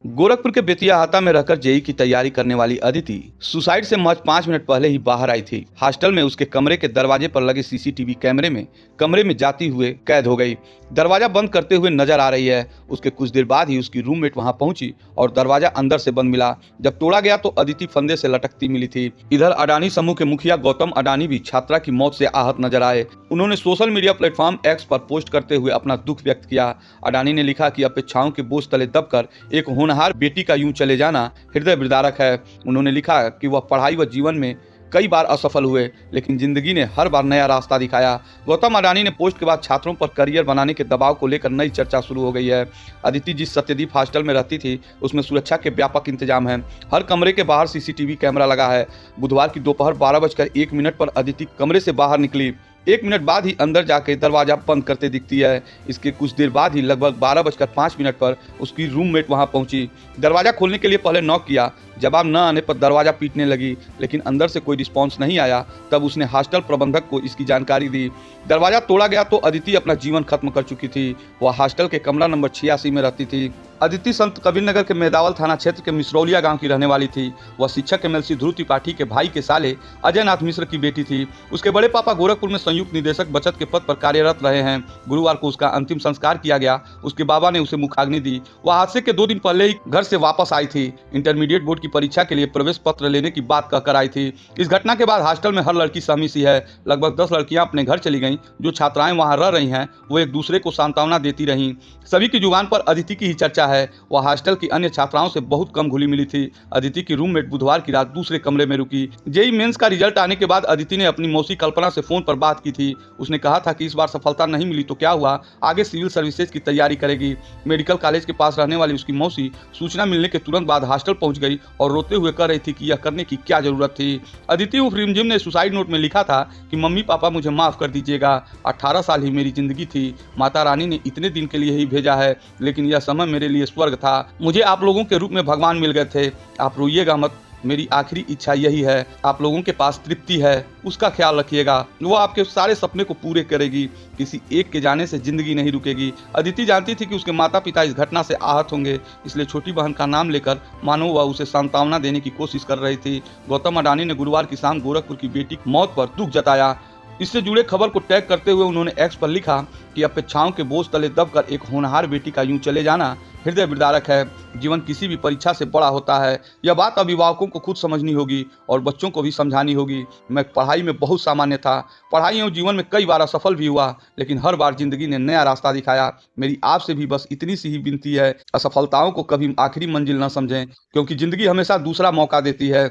गोरखपुर के बेतियाहाता में रहकर जेई की तैयारी करने वाली अदिति सुसाइड से महज 5 मिनट पहले ही बाहर आई थी। हॉस्टल में उसके कमरे के दरवाजे पर लगे सीसीटीवी कैमरे में कमरे में जाती हुए कैद हो गई। दरवाजा बंद करते हुए नजर आ रही है। उसके कुछ देर बाद ही उसकी रूममेट वहां पहुंची और दरवाजा अंदर से बंद मिला। जब तोड़ा गया तो अदिति फंदे से लटकती मिली थी। इधर अडानी समूह के मुखिया गौतम अडानी भी छात्रा की मौत से आहत नजर आए। उन्होंने सोशल मीडिया प्लेटफॉर्म एक्स पर पोस्ट करते हुए अपना दुख व्यक्त किया। अडानी ने लिखा कि अपेक्षाओं के बोझ तले दबकर एक होनहार बेटी का यूं चले जाना हृदय विदारक है। उन्होंने लिखा कि वह पढ़ाई व जीवन में कई बार असफल हुए, लेकिन जिंदगी ने हर बार नया रास्ता दिखाया। गौतम अडानी ने पोस्ट के बाद छात्रों पर करियर बनाने के दबाव को लेकर नई चर्चा शुरू हो गई है। अदिति जिस सत्यदीप हॉस्टल में रहती थी उसमें सुरक्षा के व्यापक इंतजाम हैं। हर कमरे के बाहर सीसीटीवी कैमरा लगा है। बुधवार की दोपहर 12:01 पर अदिति कमरे से बाहर निकली। 1 मिनट बाद ही अंदर जाके दरवाजा बंद करते दिखती है। इसके कुछ देर बाद ही लगभग 12:05 पर उसकी रूममेट वहां पहुंची। दरवाजा खोलने के लिए पहले नॉक किया। जवाब न आने पर दरवाजा पीटने लगी, लेकिन अंदर से कोई रिस्पॉन्स नहीं आया। तब उसने हॉस्टल प्रबंधक को इसकी जानकारी दी। दरवाजा तोड़ा गया तो अदिति अपना जीवन खत्म कर चुकी थी। वह हॉस्टल के कमरा नंबर 86 में रहती थी। अदिति संत कबीर नगर के मेदावल थाना क्षेत्र के मिसरौलिया गांव की रहने वाली थी। वह शिक्षक एमएलसी ध्रुव त्रिपाठी के भाई के साले अजय नाथ मिश्र की बेटी थी। उसके बड़े पापा गोरखपुर में संयुक्त निदेशक बचत के पद पर कार्यरत रहे हैं। गुरुवार को उसका अंतिम संस्कार किया गया। उसके बाबा ने उसे मुखाग्नि दी। वह हादसे के 2 दिन पहले ही घर से वापस आई थी। इंटरमीडिएट बोर्ड की परीक्षा के लिए प्रवेश पत्र लेने की बात कहकर आई थी। इस घटना के बाद हॉस्टल में हर लड़की सहमी सी है। लगभग 10 लड़कियां अपने घर चली गईं। जो छात्राएं वहां रह रही हैं वो एक दूसरे को सांत्वना देती रहीं। सभी की जुबान पर अदिति की ही चर्चा है। वह हॉस्टल की अन्य छात्राओं से बहुत कम घुली मिली थी। अदिति की रूममेट बुधवार की रात दूसरे कमरे में रुकी। जेई मेंस का रिजल्ट आने के बाद अदिति ने अपनी मौसी कल्पना से फोन पर बात की थी। उसने कहा था कि इस बार सफलता नहीं मिली तो क्या हुआ, आगे सिविल सर्विसेज की तैयारी करेगी। मेडिकल कॉलेज के पास रहने वाली उसकी मौसी सूचना मिलने के तुरंत बाद हॉस्टल पहुंच गई और रोते हुए कह रही थी कि यह करने की क्या जरूरत थी। अदिति उर्फ रिमझिम ने सुसाइड नोट में लिखा था कि मम्मी पापा मुझे माफ कर दीजिएगा। 18 साल ही मेरी जिंदगी थी। माता रानी ने इतने दिन के लिए ही भेजा है, लेकिन यह समय मेरे लिए स्वर्ग था। मुझे आप लोगों के रूप में भगवान मिल गए थे। आप रोइएगा मत, मेरी आखिरी इच्छा यही है। आप लोगों के पास तृप्ति है, उसका ख्याल रखिएगा। वो आपके सारे सपने को पूरे करेगी। किसी एक के जाने से जिंदगी नहीं रुकेगी। अदिति जानती थी कि उसके माता पिता इस घटना से आहत होंगे, इसलिए छोटी बहन का नाम लेकर मानो वह उसे सांत्वना देने की कोशिश कर रही थी। गौतम अडानी ने गुरुवार की शाम गोरखपुर की बेटी की मौत पर दुख जताया। इससे जुड़े खबर को टैग करते हुए उन्होंने एक्स पर लिखा कि अपेक्षाओं के बोझ तले दबकर एक होनहार बेटी का यूं चले जाना हृदय विदारक है। जीवन किसी भी परीक्षा से बड़ा होता है। यह बात अभिभावकों को खुद समझनी होगी और बच्चों को भी समझानी होगी। मैं पढ़ाई में बहुत सामान्य था। पढ़ाई और जीवन में कई बार असफल भी हुआ, लेकिन हर बार जिंदगी ने नया रास्ता दिखाया। मेरी आपसे भी बस इतनी सी ही विनती है, असफलताओं को कभी आखिरी मंजिल न समझें, क्योंकि जिंदगी हमेशा दूसरा मौका देती है।